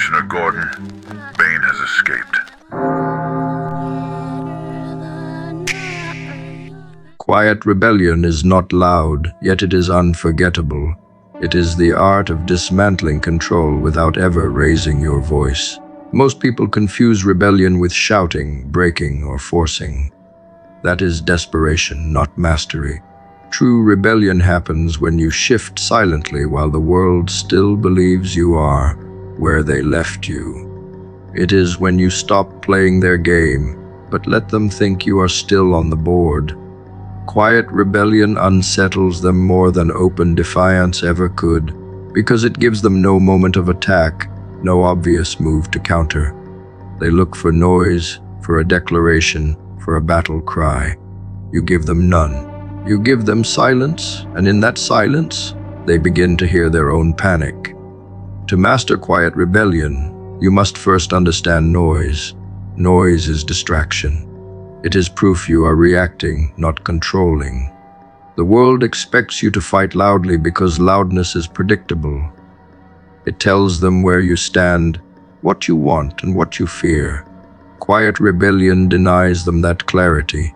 Commissioner Gordon, Bane has escaped. Quiet rebellion is not loud, yet it is unforgettable. It is the art of dismantling control without ever raising your voice. Most people confuse rebellion with shouting, breaking, or forcing. That is desperation, not mastery. True rebellion happens when you shift silently while the world still believes you are where they left you. It is when you stop playing their game, but let them think you are still on the board. Quiet rebellion unsettles them more than open defiance ever could, because it gives them no moment of attack, no obvious move to counter. They look for noise, for a declaration, for a battle cry. You give them none. You give them silence, and in that silence, they begin to hear their own panic. To master quiet rebellion, you must first understand noise. Noise is distraction. It is proof you are reacting, not controlling. The world expects you to fight loudly because loudness is predictable. It tells them where you stand, what you want, and what you fear. Quiet rebellion denies them that clarity.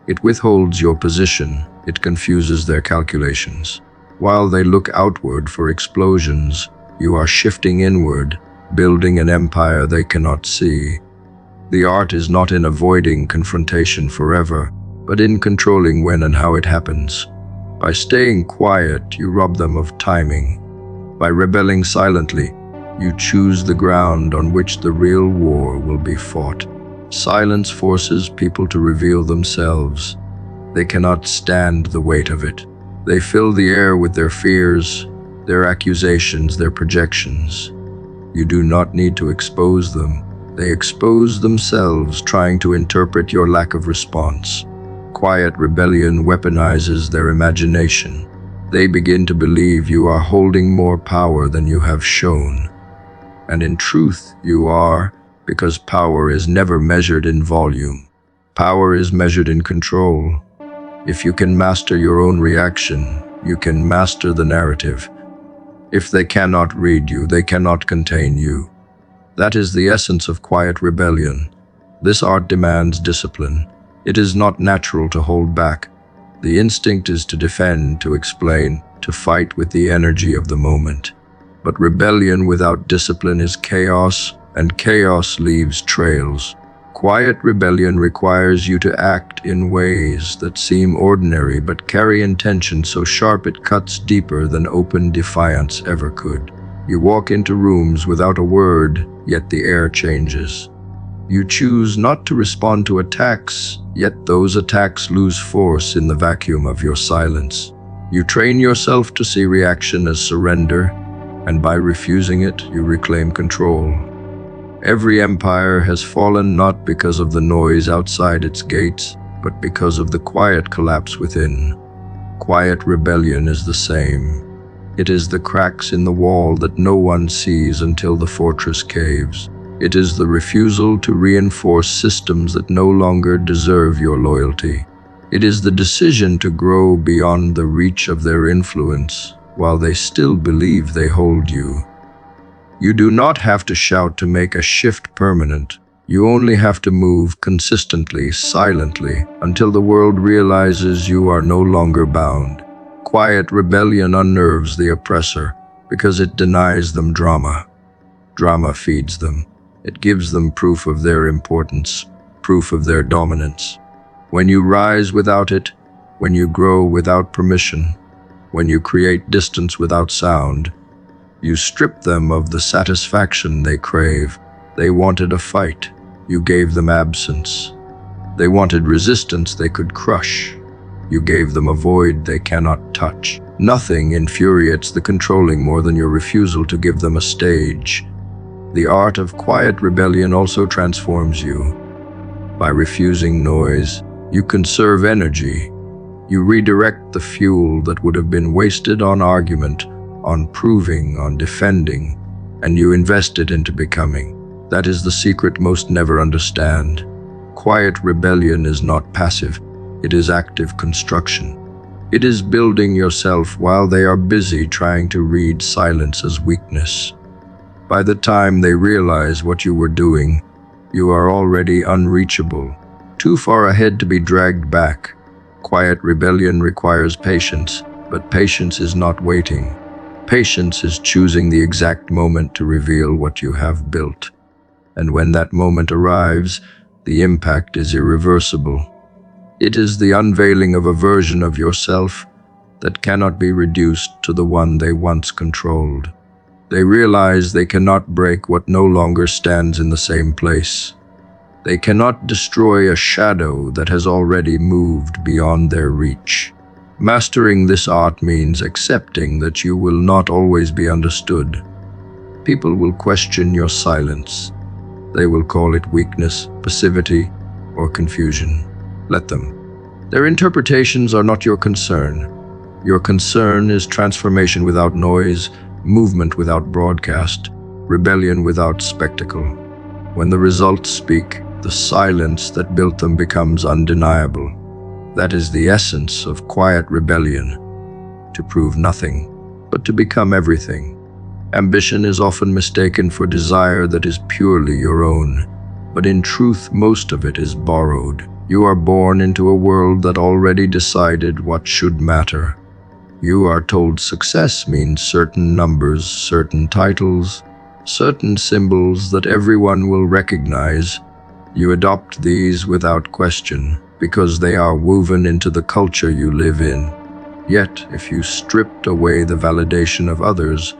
It withholds your position. It confuses their calculations. While they look outward for explosions, you are shifting inward, building an empire they cannot see. The art is not in avoiding confrontation forever, but in controlling when and how it happens. By staying quiet, you rob them of timing. By rebelling silently, you choose the ground on which the real war will be fought. Silence forces people to reveal themselves. They cannot stand the weight of it. They fill the air with their fears, their accusations, their projections. You do not need to expose them. They expose themselves, trying to interpret your lack of response. Quiet rebellion weaponizes their imagination. They begin to believe you are holding more power than you have shown. And in truth, you are, because power is never measured in volume. Power is measured in control. If you can master your own reaction, you can master the narrative. If they cannot read you, they cannot contain you. That is the essence of quiet rebellion. This art demands discipline. It is not natural to hold back. The instinct is to defend, to explain, to fight with the energy of the moment. But rebellion without discipline is chaos, and chaos leaves trails. Quiet rebellion requires you to act in ways that seem ordinary but carry intention so sharp it cuts deeper than open defiance ever could. You walk into rooms without a word, yet the air changes. You choose not to respond to attacks, yet those attacks lose force in the vacuum of your silence. You train yourself to see reaction as surrender, and by refusing it, you reclaim control. Every empire has fallen not because of the noise outside its gates, but because of the quiet collapse within. Quiet rebellion is the same. It is the cracks in the wall that no one sees until the fortress caves. It is the refusal to reinforce systems that no longer deserve your loyalty. It is the decision to grow beyond the reach of their influence, while they still believe they hold you. You do not have to shout to make a shift permanent. You only have to move consistently, silently, until the world realizes you are no longer bound. Quiet rebellion unnerves the oppressor because it denies them drama. Drama feeds them. It gives them proof of their importance, proof of their dominance. When you rise without it, when you grow without permission, when you create distance without sound, you strip them of the satisfaction they crave. They wanted a fight. You gave them absence. They wanted resistance they could crush. You gave them a void they cannot touch. Nothing infuriates the controlling more than your refusal to give them a stage. The art of quiet rebellion also transforms you. By refusing noise, you conserve energy. You redirect the fuel that would have been wasted on argument, on proving, on defending, and you invest it into becoming. That is the secret most never understand. Quiet rebellion is not passive, it is active construction. It is building yourself while they are busy trying to read silence as weakness. By the time they realize what you were doing, you are already unreachable, too far ahead to be dragged back. Quiet rebellion requires patience, but patience is not waiting. Patience is choosing the exact moment to reveal what you have built. And when that moment arrives, the impact is irreversible. It is the unveiling of a version of yourself that cannot be reduced to the one they once controlled. They realize they cannot break what no longer stands in the same place. They cannot destroy a shadow that has already moved beyond their reach. Mastering this art means accepting that you will not always be understood. People will question your silence. They will call it weakness, passivity, or confusion. Let them. Their interpretations are not your concern. Your concern is transformation without noise, movement without broadcast, rebellion without spectacle. When the results speak, the silence that built them becomes undeniable. That is the essence of quiet rebellion, to prove nothing, but to become everything. Ambition is often mistaken for desire that is purely your own, but in truth most of it is borrowed. You are born into a world that already decided what should matter. You are told success means certain numbers, certain titles, certain symbols that everyone will recognize. You adopt these without question because they are woven into the culture you live in. Yet, if you stripped away the validation of others,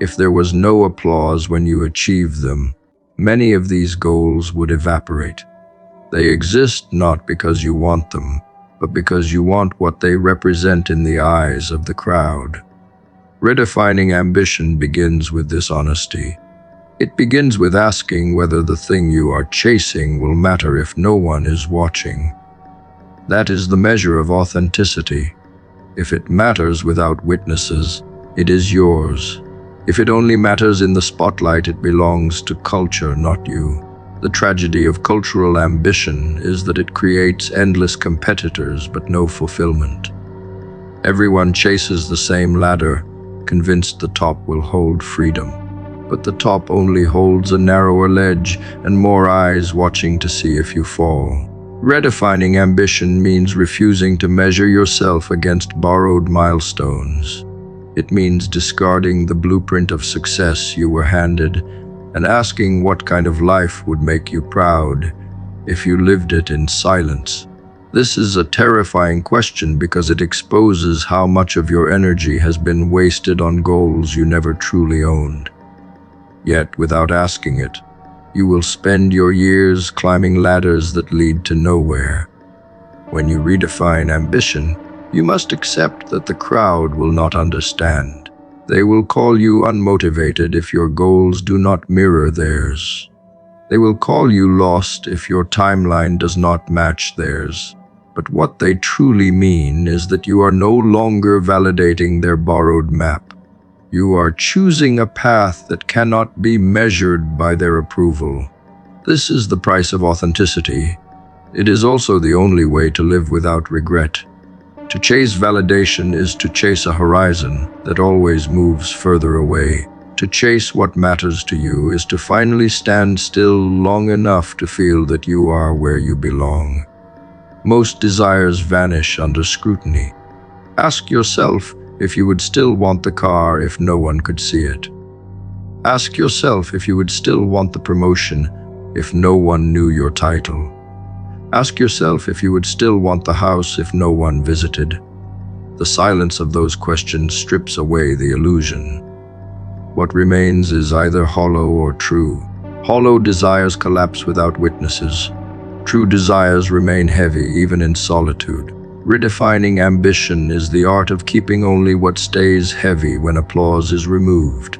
if there was no applause when you achieved them, many of these goals would evaporate. They exist not because you want them, but because you want what they represent in the eyes of the crowd. Redefining ambition begins with this honesty. It begins with asking whether the thing you are chasing will matter if no one is watching. That is the measure of authenticity. If it matters without witnesses, it is yours. If it only matters in the spotlight, it belongs to culture, not you. The tragedy of cultural ambition is that it creates endless competitors but no fulfillment. Everyone chases the same ladder, convinced the top will hold freedom. But the top only holds a narrower ledge and more eyes watching to see if you fall. Redefining ambition means refusing to measure yourself against borrowed milestones. It means discarding the blueprint of success you were handed and asking what kind of life would make you proud if you lived it in silence. This is a terrifying question because it exposes how much of your energy has been wasted on goals you never truly owned. Yet, without asking it, you will spend your years climbing ladders that lead to nowhere. When you redefine ambition, you must accept that the crowd will not understand. They will call you unmotivated if your goals do not mirror theirs. They will call you lost if your timeline does not match theirs. But what they truly mean is that you are no longer validating their borrowed map. You are choosing a path that cannot be measured by their approval. This is the price of authenticity. It is also the only way to live without regret. To chase validation is to chase a horizon that always moves further away. To chase what matters to you is to finally stand still long enough to feel that you are where you belong. Most desires vanish under scrutiny. Ask yourself if you would still want the car if no one could see it. Ask yourself if you would still want the promotion if no one knew your title. Ask yourself if you would still want the house if no one visited. The silence of those questions strips away the illusion. What remains is either hollow or true. Hollow desires collapse without witnesses. True desires remain heavy even in solitude. Redefining ambition is the art of keeping only what stays heavy when applause is removed.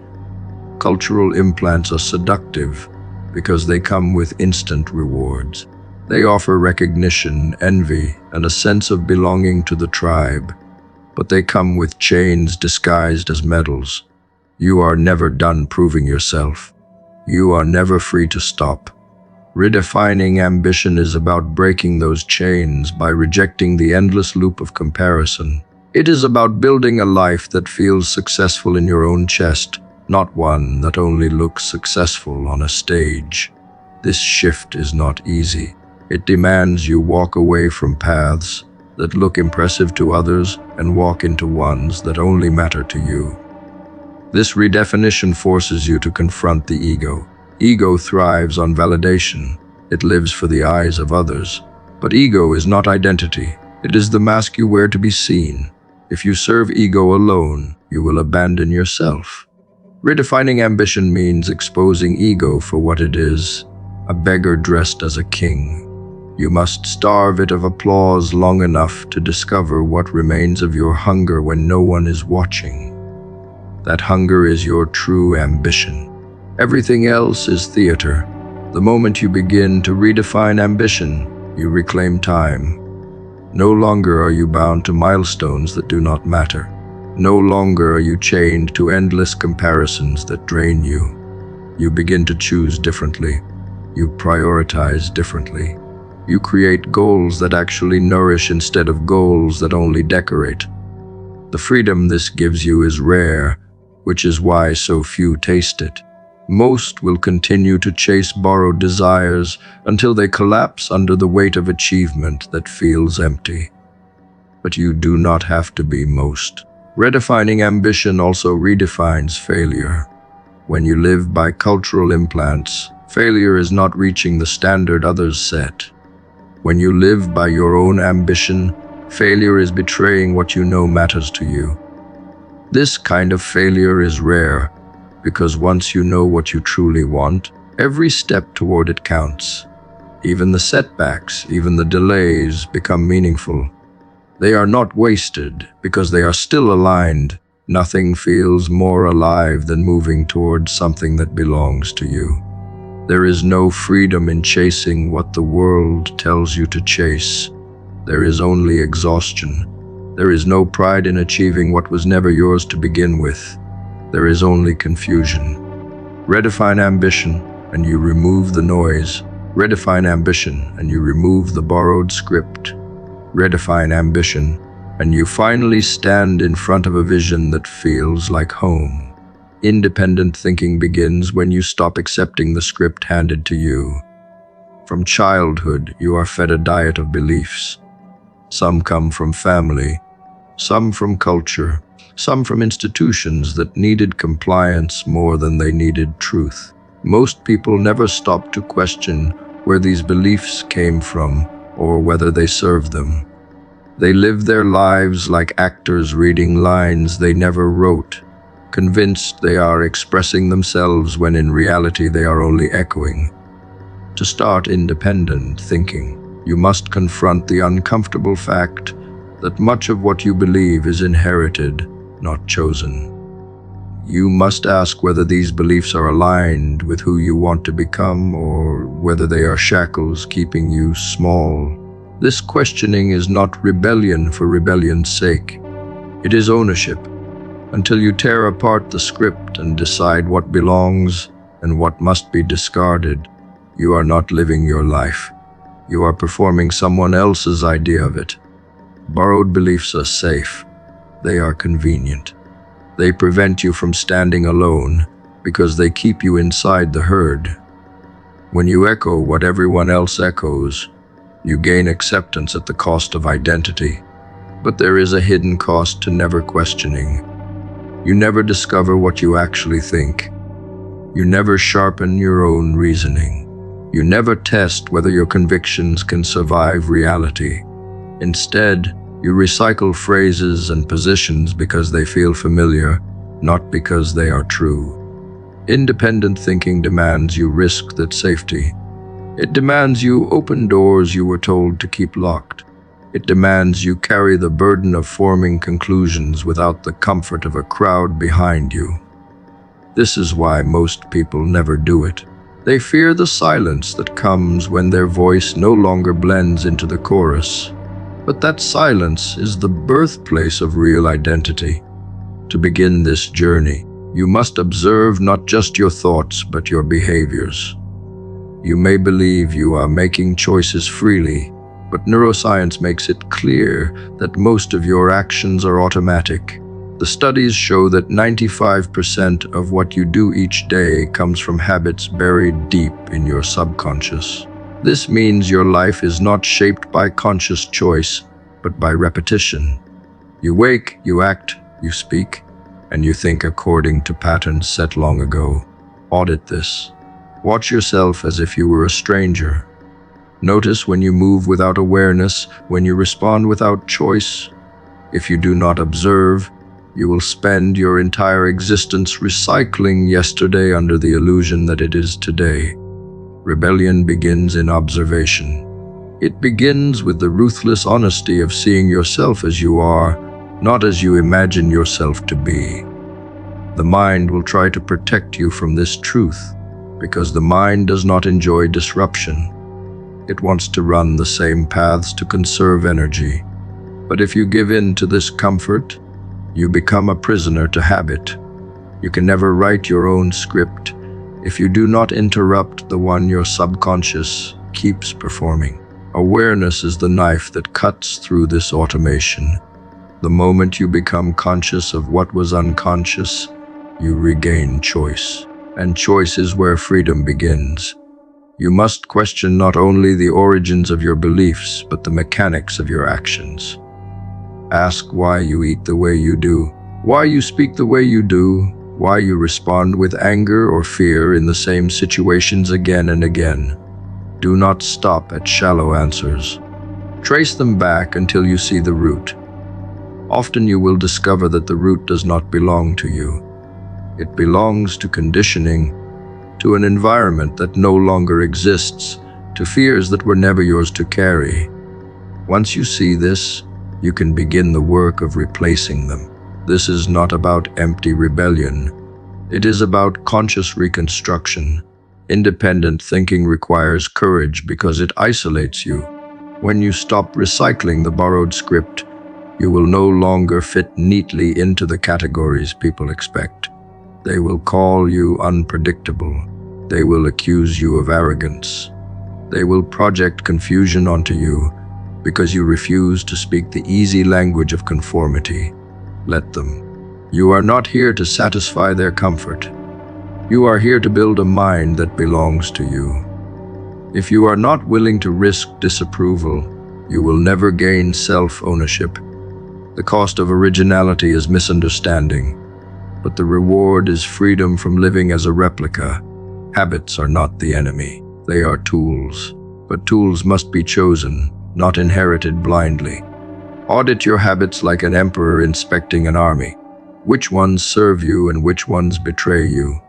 Cultural implants are seductive because they come with instant rewards. They offer recognition, envy, and a sense of belonging to the tribe, but they come with chains disguised as medals. You are never done proving yourself. You are never free to stop. Redefining ambition is about breaking those chains by rejecting the endless loop of comparison. It is about building a life that feels successful in your own chest, not one that only looks successful on a stage. This shift is not easy. It demands you walk away from paths that look impressive to others and walk into ones that only matter to you. This redefinition forces you to confront the ego. Ego thrives on validation. It lives for the eyes of others. But ego is not identity. It is the mask you wear to be seen. If you serve ego alone, you will abandon yourself. Redefining ambition means exposing ego for what it is, a beggar dressed as a king. You must starve it of applause long enough to discover what remains of your hunger when no one is watching. That hunger is your true ambition. Everything else is theater. The moment you begin to redefine ambition, you reclaim time. No longer are you bound to milestones that do not matter. No longer are you chained to endless comparisons that drain you. You begin to choose differently. You prioritize differently. You create goals that actually nourish instead of goals that only decorate. The freedom this gives you is rare, which is why so few taste it. Most will continue to chase borrowed desires until they collapse under the weight of achievement that feels empty. But you do not have to be most. Redefining ambition also redefines failure. When you live by cultural implants, failure is not reaching the standard others set. When you live by your own ambition, failure is betraying what you know matters to you. This kind of failure is rare, because once you know what you truly want, every step toward it counts. Even the setbacks, even the delays become meaningful. They are not wasted because they are still aligned. Nothing feels more alive than moving towards something that belongs to you. There is no freedom in chasing what the world tells you to chase. There is only exhaustion. There is no pride in achieving what was never yours to begin with. There is only confusion. Redefine ambition, and you remove the noise. Redefine ambition, and you remove the borrowed script. Redefine ambition, and you finally stand in front of a vision that feels like home. Independent thinking begins when you stop accepting the script handed to you. From childhood, you are fed a diet of beliefs. Some come from family, some from culture, some from institutions that needed compliance more than they needed truth. Most people never stop to question where these beliefs came from or whether they serve them. They live their lives like actors reading lines they never wrote, convinced they are expressing themselves when in reality they are only echoing. To start independent thinking, you must confront the uncomfortable fact that much of what you believe is inherited, not chosen. You must ask whether these beliefs are aligned with who you want to become or whether they are shackles keeping you small. This questioning is not rebellion for rebellion's sake. It is ownership. Until you tear apart the script and decide what belongs and what must be discarded, you are not living your life. You are performing someone else's idea of it. Borrowed beliefs are safe. They are convenient. They prevent you from standing alone because they keep you inside the herd. When you echo what everyone else echoes, you gain acceptance at the cost of identity. But there is a hidden cost to never questioning. You never discover what you actually think. You never sharpen your own reasoning. You never test whether your convictions can survive reality. Instead, you recycle phrases and positions because they feel familiar, not because they are true. Independent thinking demands you risk that safety. It demands you open doors you were told to keep locked. It demands you carry the burden of forming conclusions without the comfort of a crowd behind you. This is why most people never do it. They fear the silence that comes when their voice no longer blends into the chorus. But that silence is the birthplace of real identity. To begin this journey, you must observe not just your thoughts, but your behaviors. You may believe you are making choices freely, but neuroscience makes it clear that most of your actions are automatic. The studies show that 95% of what you do each day comes from habits buried deep in your subconscious. This means your life is not shaped by conscious choice, but by repetition. You wake, you act, you speak, and you think according to patterns set long ago. Audit this. Watch yourself as if you were a stranger. Notice when you move without awareness, when you respond without choice. If you do not observe, you will spend your entire existence recycling yesterday under the illusion that it is today. Rebellion begins in observation. It begins with the ruthless honesty of seeing yourself as you are, not as you imagine yourself to be. The mind will try to protect you from this truth, because the mind does not enjoy disruption. It wants to run the same paths to conserve energy. But if you give in to this comfort, you become a prisoner to habit. You can never write your own script if you do not interrupt the one your subconscious keeps performing. Awareness is the knife that cuts through this automation. The moment you become conscious of what was unconscious, you regain choice. And choice is where freedom begins. You must question not only the origins of your beliefs, but the mechanics of your actions. Ask why you eat the way you do, why you speak the way you do, why you respond with anger or fear in the same situations again and again. Do not stop at shallow answers. Trace them back until you see the root. Often you will discover that the root does not belong to you. It belongs to conditioning, to an environment that no longer exists, to fears that were never yours to carry. Once you see this, you can begin the work of replacing them. This is not about empty rebellion. It is about conscious reconstruction. Independent thinking requires courage because it isolates you. When you stop recycling the borrowed script, you will no longer fit neatly into the categories people expect. They will call you unpredictable. They will accuse you of arrogance. They will project confusion onto you because you refuse to speak the easy language of conformity. Let them. You are not here to satisfy their comfort. You are here to build a mind that belongs to you. If you are not willing to risk disapproval, you will never gain self-ownership. The cost of originality is misunderstanding, but the reward is freedom from living as a replica. Habits are not the enemy. They are tools, but tools must be chosen, not inherited blindly. Audit your habits like an emperor inspecting an army. Which ones serve you and which ones betray you?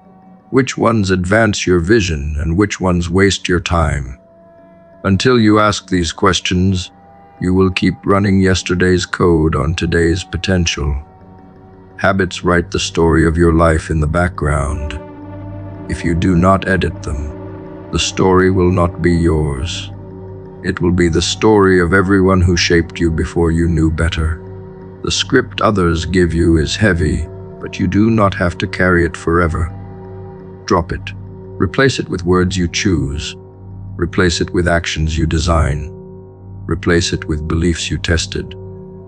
Which ones advance your vision and which ones waste your time? Until you ask these questions, you will keep running yesterday's code on today's potential. Habits write the story of your life in the background. If you do not edit them, the story will not be yours. It will be the story of everyone who shaped you before you knew better. The script others give you is heavy, but you do not have to carry it forever. Drop it. Replace it with words you choose. Replace it with actions you design. Replace it with beliefs you tested.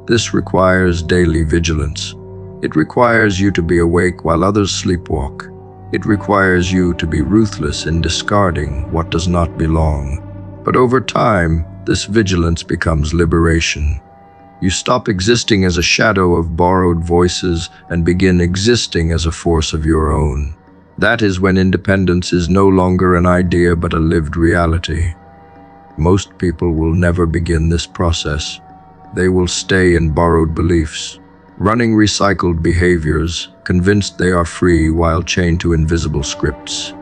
This requires daily vigilance. It requires you to be awake while others sleepwalk. It requires you to be ruthless in discarding what does not belong. But over time, this vigilance becomes liberation. You stop existing as a shadow of borrowed voices and begin existing as a force of your own. That is when independence is no longer an idea but a lived reality. Most people will never begin this process. They will stay in borrowed beliefs, running recycled behaviors, convinced they are free while chained to invisible scripts.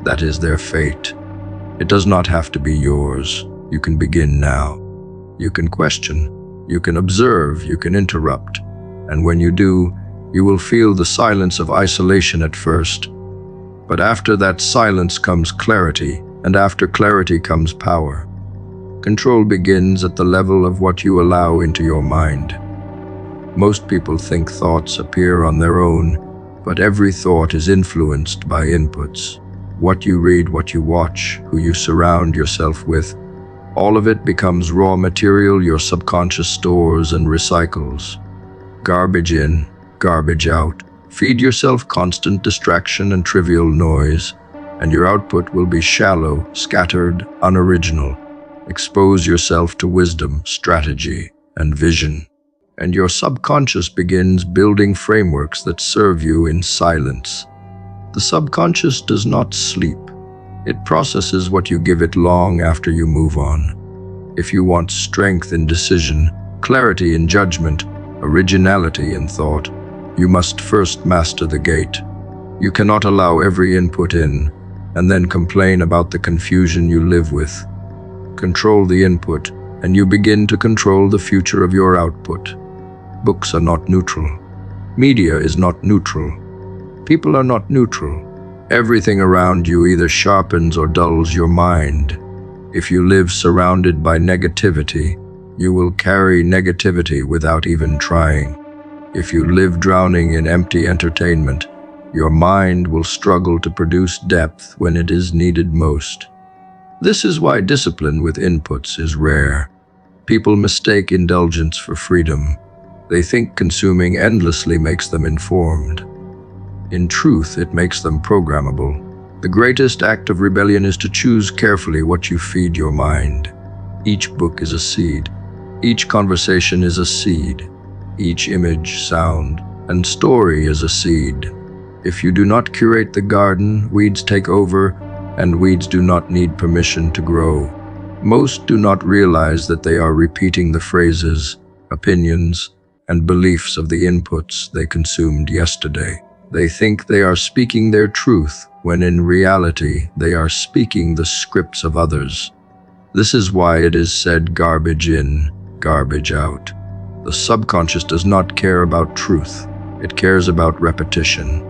That is their fate. It does not have to be yours. You can begin now. You can question. You can observe. You can interrupt. And when you do, you will feel the silence of isolation at first. But after that silence comes clarity, and after clarity comes power. Control begins at the level of what you allow into your mind. Most people think thoughts appear on their own, but every thought is influenced by inputs. What you read, what you watch, who you surround yourself with, all of it becomes raw material your subconscious stores and recycles. Garbage in, garbage out. Feed yourself constant distraction and trivial noise, and your output will be shallow, scattered, unoriginal. Expose yourself to wisdom, strategy, and vision, and your subconscious begins building frameworks that serve you in silence. The subconscious does not sleep. It processes what you give it long after you move on. If you want strength in decision, clarity in judgment, originality in thought, you must first master the gate. You cannot allow every input in and then complain about the confusion you live with. Control the input, and you begin to control the future of your output. Books are not neutral. Media is not neutral. People are not neutral. Everything around you either sharpens or dulls your mind. If you live surrounded by negativity, you will carry negativity without even trying. If you live drowning in empty entertainment, your mind will struggle to produce depth when it is needed most. This is why discipline with inputs is rare. People mistake indulgence for freedom. They think consuming endlessly makes them informed. In truth, it makes them programmable. The greatest act of rebellion is to choose carefully what you feed your mind. Each book is a seed. Each conversation is a seed. Each image, sound, and story is a seed. If you do not curate the garden, weeds take over, and weeds do not need permission to grow. Most do not realize that they are repeating the phrases, opinions, and beliefs of the inputs they consumed yesterday. They think they are speaking their truth, when in reality they are speaking the scripts of others. This is why it is said garbage in, garbage out. The subconscious does not care about truth. It cares about repetition.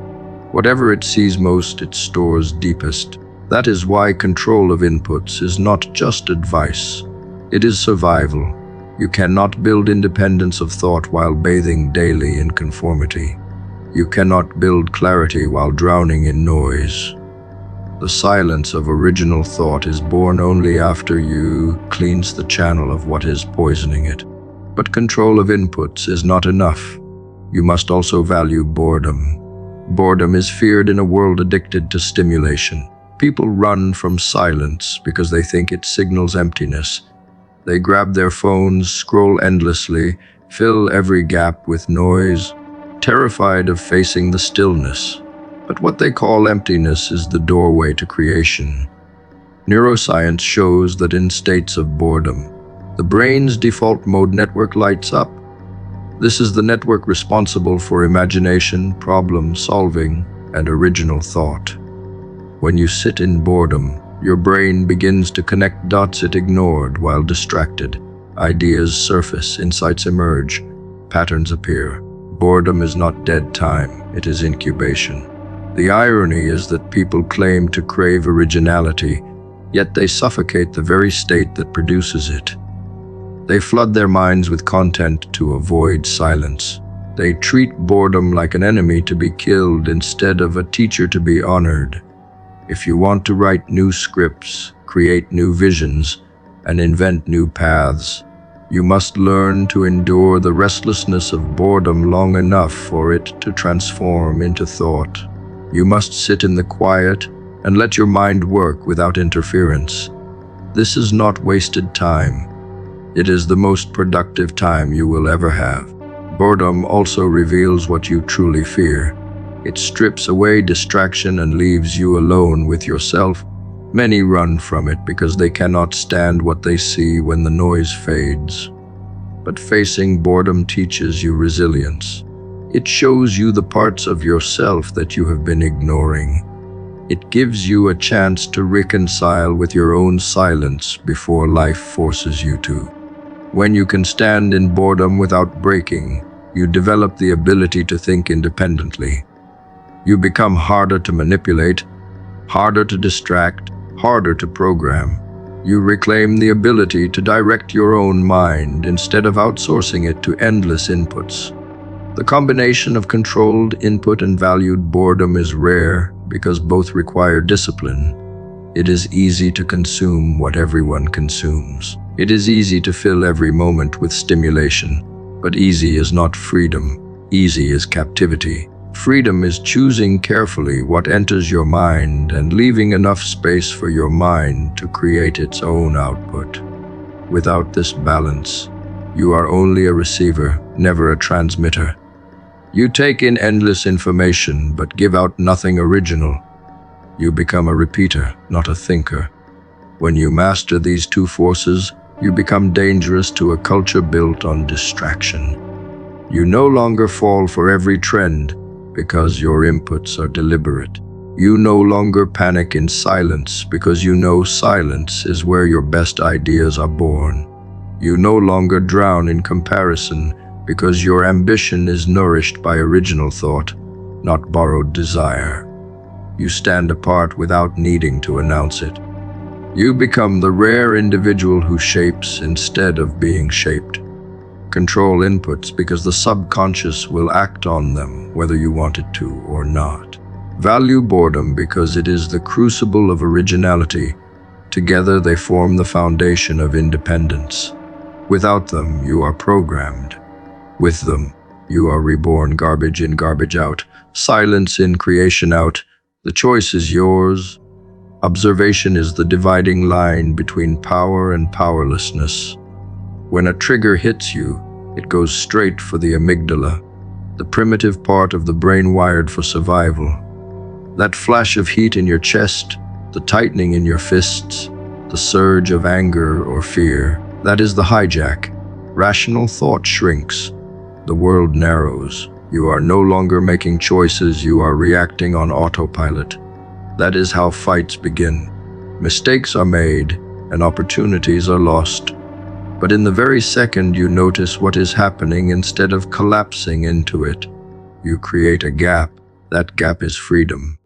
Whatever it sees most, it stores deepest. That is why control of inputs is not just advice. It is survival. You cannot build independence of thought while bathing daily in conformity. You cannot build clarity while drowning in noise. The silence of original thought is born only after you cleanse the channel of what is poisoning it. But control of inputs is not enough. You must also value boredom. Boredom is feared in a world addicted to stimulation. People run from silence because they think it signals emptiness. They grab their phones, scroll endlessly, fill every gap with noise, terrified of facing the stillness. But what they call emptiness is the doorway to creation. Neuroscience shows that in states of boredom, the brain's default mode network lights up. This is the network responsible for imagination, problem solving, and original thought. When you sit in boredom, your brain begins to connect dots it ignored while distracted. Ideas surface, insights emerge, patterns appear. Boredom is not dead time, it is incubation. The irony is that people claim to crave originality, yet they suffocate the very state that produces it. They flood their minds with content to avoid silence. They treat boredom like an enemy to be killed instead of a teacher to be honored. If you want to write new scripts, create new visions, and invent new paths, you must learn to endure the restlessness of boredom long enough for it to transform into thought. You must sit in the quiet and let your mind work without interference. This is not wasted time. It is the most productive time you will ever have. Boredom also reveals what you truly fear. It strips away distraction and leaves you alone with yourself. Many run from it because they cannot stand what they see when the noise fades. But facing boredom teaches you resilience. It shows you the parts of yourself that you have been ignoring. It gives you a chance to reconcile with your own silence before life forces you to. When you can stand in boredom without breaking, you develop the ability to think independently. You become harder to manipulate, harder to distract, harder to program. You reclaim the ability to direct your own mind instead of outsourcing it to endless inputs. The combination of controlled input and valued boredom is rare because both require discipline. It is easy to consume what everyone consumes. It is easy to fill every moment with stimulation, but easy is not freedom. easy is captivity. Freedom is choosing carefully what enters your mind and leaving enough space for your mind to create its own output. Without this balance, you are only a receiver, never a transmitter. You take in endless information but give out nothing original. You become a repeater, not a thinker. When you master these two forces, you become dangerous to a culture built on distraction. You no longer fall for every trend because your inputs are deliberate. You no longer panic in silence because you know silence is where your best ideas are born. You no longer drown in comparison because your ambition is nourished by original thought, not borrowed desire. You stand apart without needing to announce it. You become the rare individual who shapes instead of being shaped. Control inputs because the subconscious will act on them whether you want it to or not. Value boredom because it is the crucible of originality. Together they form the foundation of independence. Without them, you are programmed. With them, you are reborn, garbage in, garbage out, silence in, creation out. The choice is yours. Observation is the dividing line between power and powerlessness. When a trigger hits you, it goes straight for the amygdala, the primitive part of the brain wired for survival. That flash of heat in your chest, the tightening in your fists, the surge of anger or fear, that is the hijack. Rational thought shrinks. The world narrows. You are no longer making choices, you are reacting on autopilot. That is how fights begin. Mistakes are made and opportunities are lost. But in the very second you notice what is happening, instead of collapsing into it, you create a gap. That gap is freedom.